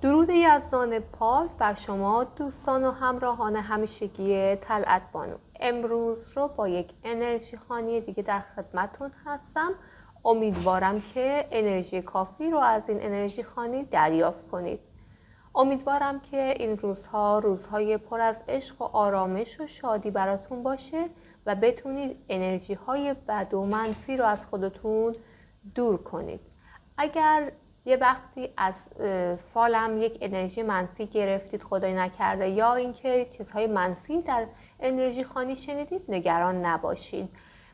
درود یزدان پاک بر شما دوستان و همراهان همیشگی طلعت بانو. امروز رو با یک انرژی خوانی دیگه در خدمتون هستم. امیدوارم که انرژی کافی رو از این انرژی خوانی دریافت کنید. امیدوارم که این روزها روزهای پر از عشق و آرامش و شادی براتون باشه و بتونید انرژی های بد و منفی رو از خودتون دور کنید. اگر یه وقتی از فالم یک انرژی منفی گرفتید، خدای نکرده، یا اینکه چیزهای منفی در انرژی خوانی شنیدید، نگران نباشید.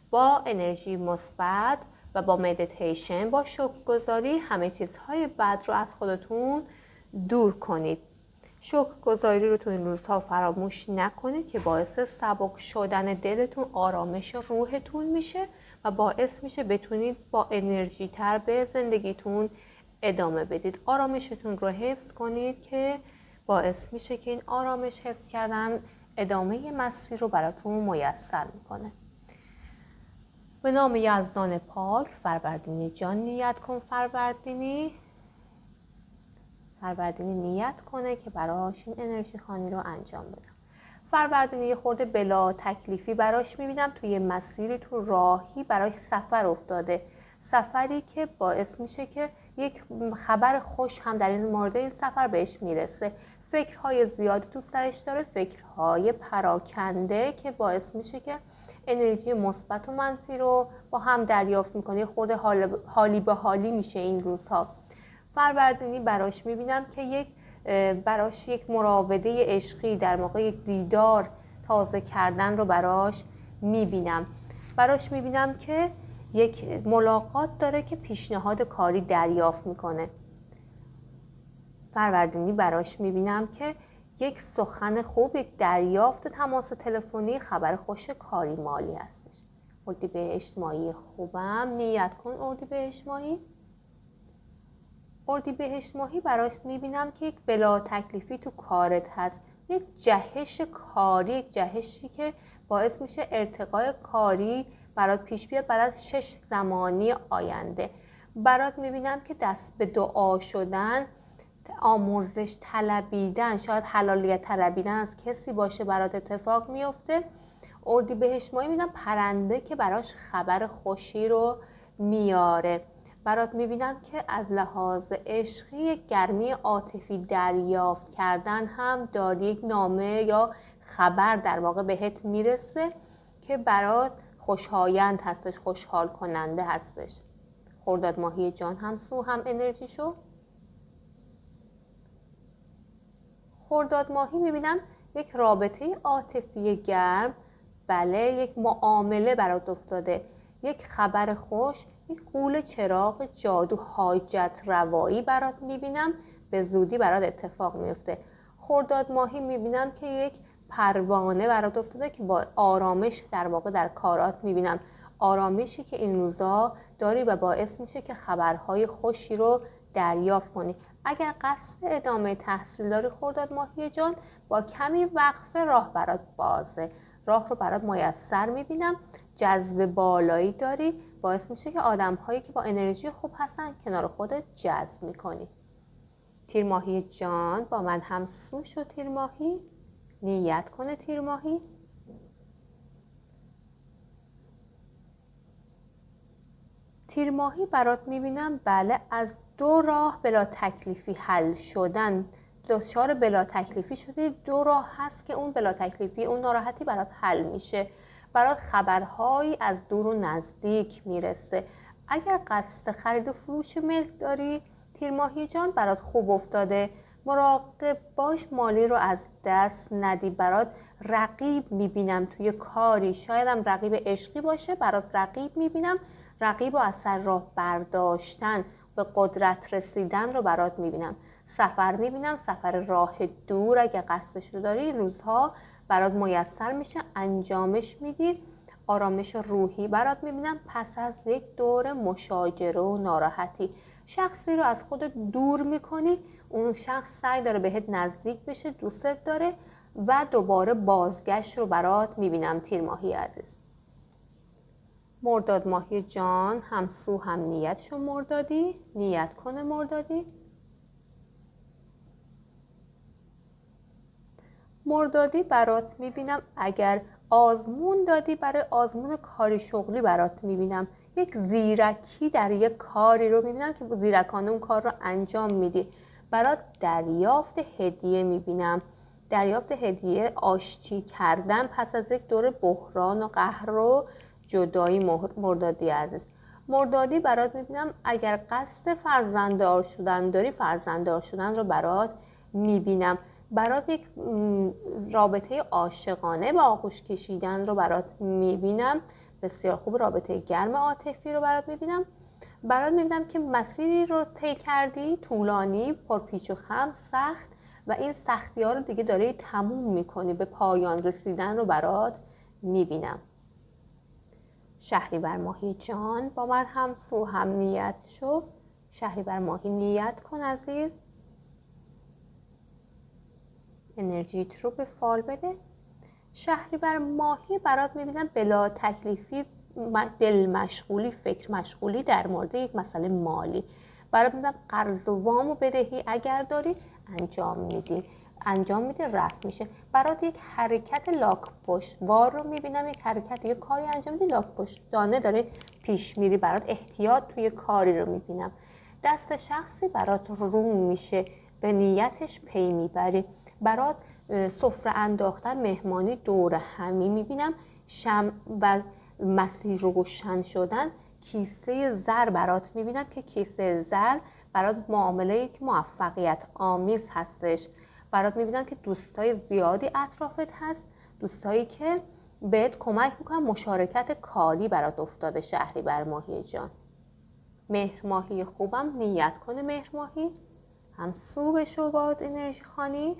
با انرژی مثبت و با مدیتیشن، با شکرگزاری همه چیزهای بد رو از خودتون دور کنید. شکرگزاری رو تو این روزها فراموش نکنید که باعث سبک شدن دلتون، آرامش روحتون میشه و باعث میشه بتونید با انرژی تر به زندگیتون ادامه بدید. آرامشتون رو حفظ کنید که باعث میشه که این آرامش حفظ کردن ادامه مسیر رو براتون میسر میکنه. به نام یزدان پاک. فروردینی جان نیت کن. فروردینی نیت کنه که براش این انرژی خوانی رو انجام بدم. فروردینی یه خورده بلا تکلیفی براش میبینم، توی مسیری، تو راهی براش سفر افتاده، سفری که باعث میشه که یک خبر خوش هم در این مورد این سفر بهش میرسه. فکرهای زیادی دوست درش داره، فکرهای پراکنده که باعث میشه که انرژی مثبت و منفی رو با هم دریافت میکنه. یه خورده حالی به حالی میشه این روزها. فروردینی براش میبینم که براش یک مراوده عشقی، در موقع یک دیدار تازه کردن رو براش میبینم. براش میبینم که یک ملاقات داره که پیشنهاد کاری دریافت میکنه. فروردینی براش میبینم که یک سخن خوب، یک دریافت تماس تلفنی، خبر خوش کاری مالی هستش. اردیبهشت ماهی خوبم. نیت کن اردیبهشت ماهی. اردیبهشت ماهی براش میبینم که یک بلا تکلیفی تو کارت هست، یک جهش کاری، یک جهشی که باعث میشه ارتقای کاری برات پیش بیاد بعد از 6 زمانی آینده. برات میبینم که دست به دعا شدن، آمرزش طلبیدن، شاید حلالیت طلبیدن از کسی باشه برات اتفاق میفته. اردیبهشت ماهی میبینم پرنده که براش خبر خوشی رو میاره. برات میبینم که از لحاظ عشقی گرمی عاطفی دریافت کردن هم داری، یک نامه یا خبر در واقع بهت میرسه که برات خوشایند هستش، خوشحال کننده هستش. خرداد ماهی جان همسو هم انرژی شو. خرداد ماهی میبینم یک رابطه عاطفی گرم، بله، یک معامله برات افتاده، یک خبر خوش، یک قول چراغ جادو حاجت روایی برات میبینم، به زودی برات اتفاق میفته. خرداد ماهی میبینم که یک پروانه برات افتاده که با آرامش در واقع در کارات میبینم، آرامشی که این روزا داری و باعث میشه که خبرهای خوشی رو دریافت کنی. اگر قصد ادامه تحصیل داری خرداد ماهی جان، با کمی وقفه راه برات بازه، راه رو برات میسر میبینم. جذب بالایی داری، باعث میشه که آدم هایی که با انرژی خوب هستن کنار خودت جذب میکنی. تیر ماهی جان با من همسو شو. تیر ماهی نیت کنه. تیر ماهی تیر ماهی برات میبینم، بله، از 2 راه بلا تکلیفی حل شدن، دچار بلا تکلیفی شدی. 2 راه هست که اون بلا تکلیفی، اون ناراحتی برات حل میشه. برات خبرهایی از دور و نزدیک میرسه. اگر قصد خرید و فروش ملک داری تیر ماهی جان، برات خوب افتاده، مراقب باش مالی رو از دست ندی. برات رقیب میبینم توی کاری، شایدم رقیب عشقی باشه، برات رقیب میبینم، رقیب و از سر راه برداشتن، به قدرت رسیدن رو برات میبینم. سفر میبینم، سفر راه دور اگه قصدش رو داری این روزها برات میسر میشه، انجامش میدی. آرامش روحی برات میبینم پس از یک دور مشاجره و ناراحتی. شخصی رو از خودت دور میکنی، اون شخص سعی داره بهت نزدیک بشه، دوستت داره و دوباره بازگشت رو برات میبینم. تیر ماهی عزیز. مرداد ماهی جان همسو هم نیت شو. مردادی نیت کنه. مردادی مردادی برات میبینم اگر آزمون دادی، برای آزمون کاری شغلی برات میبینم. یک زیرکی در یک کاری رو میبینم که زیرکانه اون کار رو انجام میدی. برات دریافت هدیه میبینم، دریافت هدیه، آشتی کردن پس از یک دور بحران و قهر و جدایی. مردادی عزیز، مردادی برات میبینم اگر قصد فرزنددار شدن داری، فرزنددار شدن رو برات میبینم. برات یک رابطه عاشقانه با آغوش کشیدن رو برات میبینم. بسیار خوب. رابطه گرم عاطفی رو برات میبینم. برات میبینم که مسیری رو طی کردی، طولانی، پرپیچ و خم، سخت، و این سختی ها رو دیگه داری تموم میکنی، به پایان رسیدن رو برات میبینم. شهریور ماهی جان، با من هم سو هم نیت شو. شهریور ماهی نیت کن عزیز، انرژیت رو به فال بده. شهریور ماهی برات میبینم بلا تکلیفی، دل مشغولی، فکر مشغولی در مورد یک مسئله مالی. برات میبینم قرض و وام و بدهی اگر داری انجام میدی، رفت میشه. برات یک حرکت لاک پشتوار رو میبینم، یک حرکت، یک کاری انجام میدی لاک پشتانه داره پیش میری. برات احتیاط توی کاری رو میبینم. دست شخصی برات روم میشه، به نیتش پی میبری. برات سفره انداختن، مهمانی، دور همی میبینم. شمع و مسیر روشن شدن. کیسه زر برات میبینم که کیسه زر برات معامله یک موفقیت آمیز هستش. برات میبینم که دوستای زیادی اطرافت هست، دوستایی که بهت کمک میکنن. مشارکت کاری برات افتاده شهریور ماهی جان. مهر ماهی خوبم نیت کنه، مهر ماهی همسو بشو باد انرژی خانی.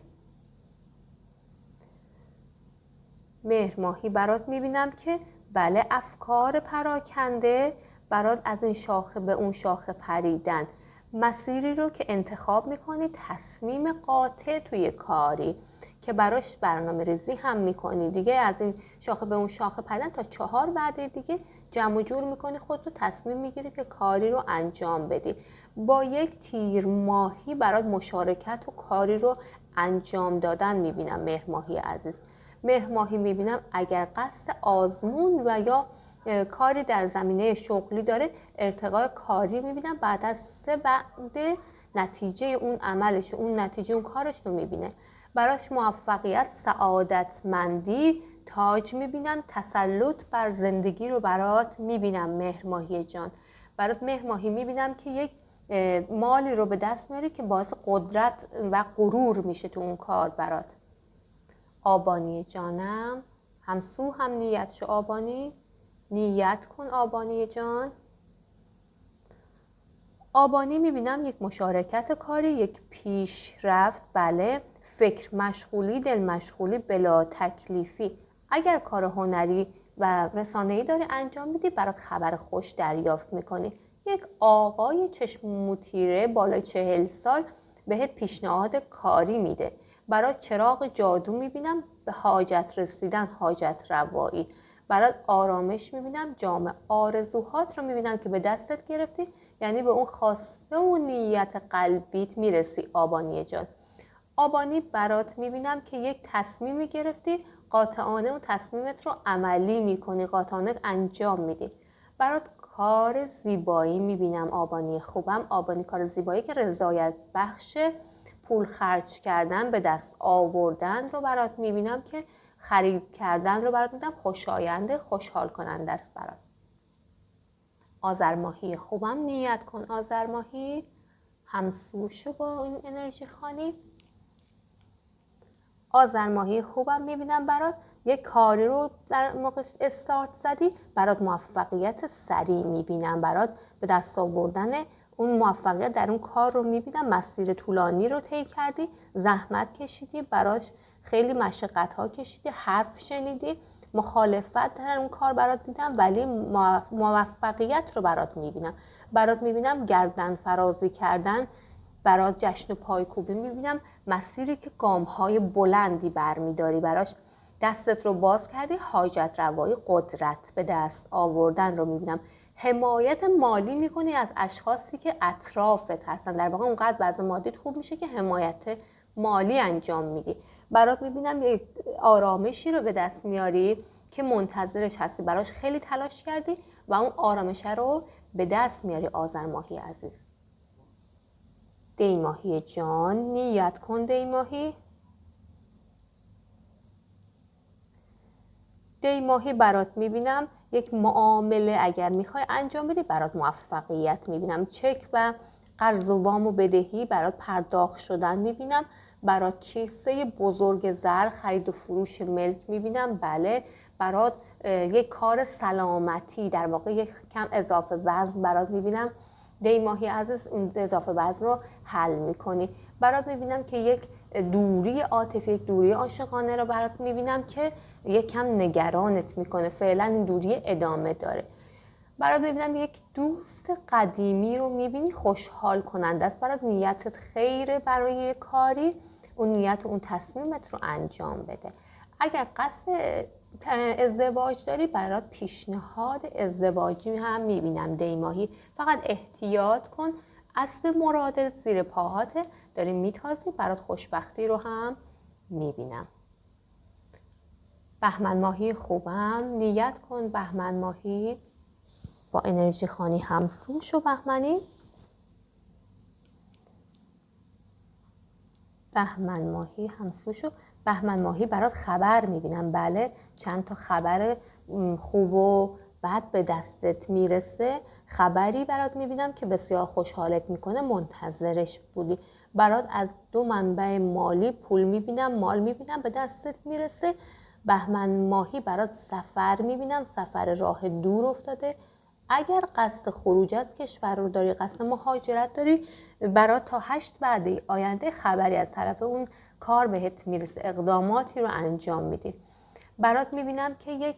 مهر ماهی برات میبینم که بله، افکار پراکنده برات از این شاخه به اون شاخه پریدن. مسیری رو که انتخاب میکنی، تصمیم قاطع توی کاری که براش برنامه ریزی هم میکنی دیگه. از این شاخه به اون شاخه پریدن تا 4 وعده دیگه جمع جور میکنی، خود رو تصمیم میگیری که کاری رو انجام بدی. با یک تیر ماهی برات مشارکت و کاری رو انجام دادن میبینم مهر ماهی عزیز. مهر ماهی میبینم اگر قصد آزمون و یا کاری در زمینه شغلی داره، ارتقای کاری میبینم بعد از 3 وعده نتیجه اون عملش، اون نتیجه اون کارش رو میبینه. براش موفقیت، سعادتمندی، تاج میبینم. تسلط بر زندگی رو برات میبینم مهر ماهی جان. برات مهر ماهی میبینم که یک مالی رو به دست میاری که باعث قدرت و غرور میشه تو اون کار برات. آبانی جانم، همسو هم نیت شو. آبانی نیت کن آبانی جان. آبانی میبینم یک مشارکت کاری، یک پیشرفت، بله، فکر مشغولی، دل مشغولی، بلا تکلیفی. اگر کار هنری و رسانه‌ای داری انجام میدی، برات خبر خوش دریافت میکنی. یک آقای چشم موتیره بالای 40 سال بهت پیشنهاد کاری میده. برات چراغ جادو میبینم، به حاجت رسیدن، حاجت روایی. برات آرامش میبینم، جام آرزوهات رو میبینم که به دستت گرفتی، یعنی به اون خواسته و نیت قلبیت میرسی آبانی جان. آبانی برات میبینم که یک تصمیمی گرفتی، قاطعانه اون تصمیمت رو عملی میکنی، قاطعانه انجام میدی. برات کار زیبایی میبینم آبانی خوبم. آبانی کار زیبایی که رضایت بخشه، پول خرج کردن، به دست آوردن رو برات میبینم، که خرید کردن رو برات میبینم. خوشاینده، خوشحال کننده است برات. آذر ماهی خوبم نیت کن آذر ماهی، همسو شو با این انرژی خانی. آذر ماهی خوبم میبینم برات یک کاری رو در موقع استارت زدی، برات موفقیت سریع میبینم. برات به دست آوردن اون موفقیت در اون کار رو میبینم. مسیر طولانی رو طی کردی، زحمت کشیدی، براش خیلی مشقت ها کشیدی، حرف شنیدی، مخالفت در اون کار برات دیدم، ولی موفقیت رو برات میبینم. برات میبینم گردن فرازی کردن، برات جشن و پایکوبی میبینم. مسیری که گام‌های بلندی برمیداری، براش دستت رو باز کردی، حاجت روایی، قدرت به دست آوردن رو میبینم. حمایت مالی میکنی از اشخاصی که اطرافت هستن، در واقع اونقدر وضع مادیت خوب میشه که حمایت مالی انجام میدی. برات میبینم یک آرامشی رو به دست میاری که منتظرش هستی، براش خیلی تلاش کردی و اون آرامش رو به دست میاری آذر ماهی عزیز. دی ماهی جان، نیت کن دی ماهی. دی ماهی برات میبینم یک معامله اگر میخوای انجام بدی برات موفقیت میبینم. چک و قرض و وام و بدهی برات پرداخت شدن میبینم. برات کیسه بزرگ زر خرید و فروش ملک میبینم. بله برات یک کار سلامتی، در واقع یک کم اضافه وزن برات میبینم. دی ماهی عزیز اون اضافه وزن رو حل میکنی. برات میبینم که یک دوری عاطفی، یک دوری عاشقانه رو برات میبینم که یک کم نگرانت میکنه، فعلا این دوری ادامه داره. برات میبینم یک دوست قدیمی رو میبینی خوشحال کننده است، برات نیتت خیره برای کاری، اون نیت اون تصمیمت رو انجام بده. اگر قصد ازدواج داری برات پیشنهاد ازدواجی هم میبینم دی ماهی، فقط احتیاط کن، اسب مرادت زیر پاهاته، داری میتازی، برات خوشبختی رو هم میبینم. بهمن ماهی خوبم، نیت کن بهمن ماهی با انرژی خانی همسو شو بهمنی. بهمن ماهی همسو شو. بهمن ماهی برات خبر میبینم، بله چند تا خبر خوب و بد به دستت میرسه. خبری برات میبینم که بسیار خوشحالت میکنه، منتظرش بودی. برات از 2 منبع مالی پول میبینم، مال میبینم به دستت میرسه. بهمن ماهی برات سفر میبینم، سفر راه دور افتاده. اگر قصد خروج از کشور رو داری، قصد مهاجرت داری، برات تا 8 بعد آینده خبری از طرف اون کار بهت میرسه، اقداماتی رو انجام میدی. برات میبینم که یک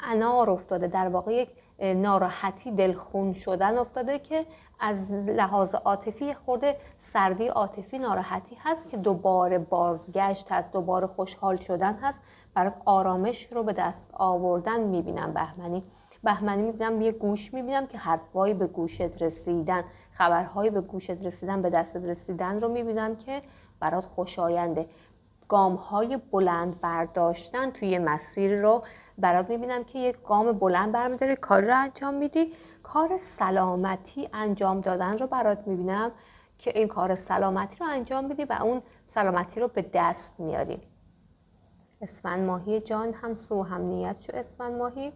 انار افتاده، در واقع یک ناراحتی، دلخون شدن افتاده که از لحاظ عاطفی خورده سردی عاطفی، ناراحتی هست که دوباره بازگشت هست، دوباره خوشحال شدن هست. برات آرامش رو به دست آوردن میبینم بهمنی. بهمنی میبینم یه گوش میبینم که حرفایی به گوشت رسیدن، خبرهایی به گوشت رسیدن، به دستت رسیدن رو میبینم که برات خوشاینده. گام‌های بلند برداشتن توی مسیر رو برات میبینم که یک گام بلند برمیداری، کار رو انجام میدی. کار سلامتی انجام دادن رو برات میبینم که این کار سلامتی رو انجام میدی و اون سلامتی رو به دست میاری. اسفند ماهی جان همسو هم نیت شو. اسفند ماهی،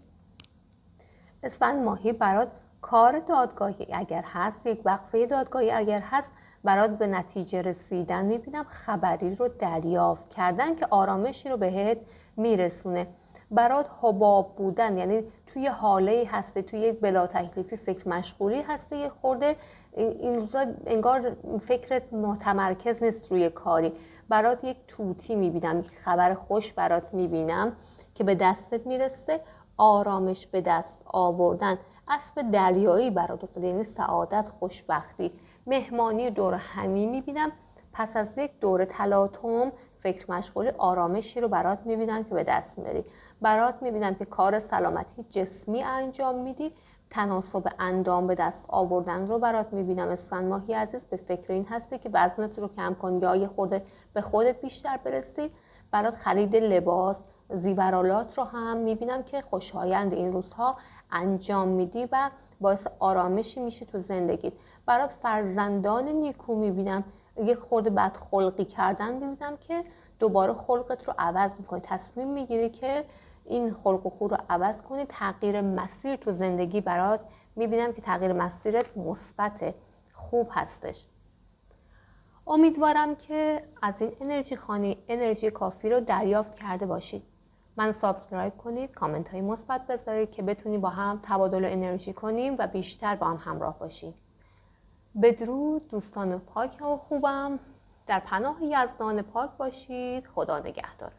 اسفند ماهی برات کار دادگاهی اگر هست، یک وقفه دادگاهی اگر هست، برات به نتیجه رسیدن میبینم، خبری رو دریافت کردن که آرامشی رو بهت میرسونه. برات حباب بودن، یعنی توی حاله هسته، توی یک بلا تکلیفی فکر مشغولی هسته، یه خورده این روزا انگار فکرت متمرکز نیست روی کاری. برات یک توتی میبینم، یک خبر خوش برات میبینم که به دستت میرسه، آرامش به دست آوردن. اسب دریایی برات افتاده، یعنی سعادت، خوشبختی، مهمانی دور همی میبینم. پس از یک دوره تلاطم، فکر مشغولی، آرامشی رو برات میبینم که به دست میاری. برات میبینم که کار سلامتی جسمی انجام میدی، تناسب اندام به دست آوردن رو برات میبینم. اسفند ماهی عزیز به فکر این هستی که وزنت رو کم کنی یا یه خورده به خودت بیشتر برسی. برات خرید لباس، زیورالات رو هم میبینم که خوشایند این روزها انجام میدی و باعث آرامشی میشه تو زندگیت. برات فرزندان نیکو میبینم، یک خورده بدخلقی کردن میبینم که دوباره خلقت رو عوض میکنی، تصمیم میگیری که این خلق و خو رو عوض کنی. تغییر مسیر تو زندگی برات میبینم که تغییر مسیرت مثبت، خوب هستش. امیدوارم که از این انرژی خانی انرژی کافی رو دریافت کرده باشید. من سابسکرایب کنید، کامنت های مثبت بذارید که بتونیم با هم تبادل انرژی کنیم و بیشتر با هم همراه باشیم. بدرود دوستان پاک و خوبم، در پناه یزدان پاک باشید. خدا نگهدار.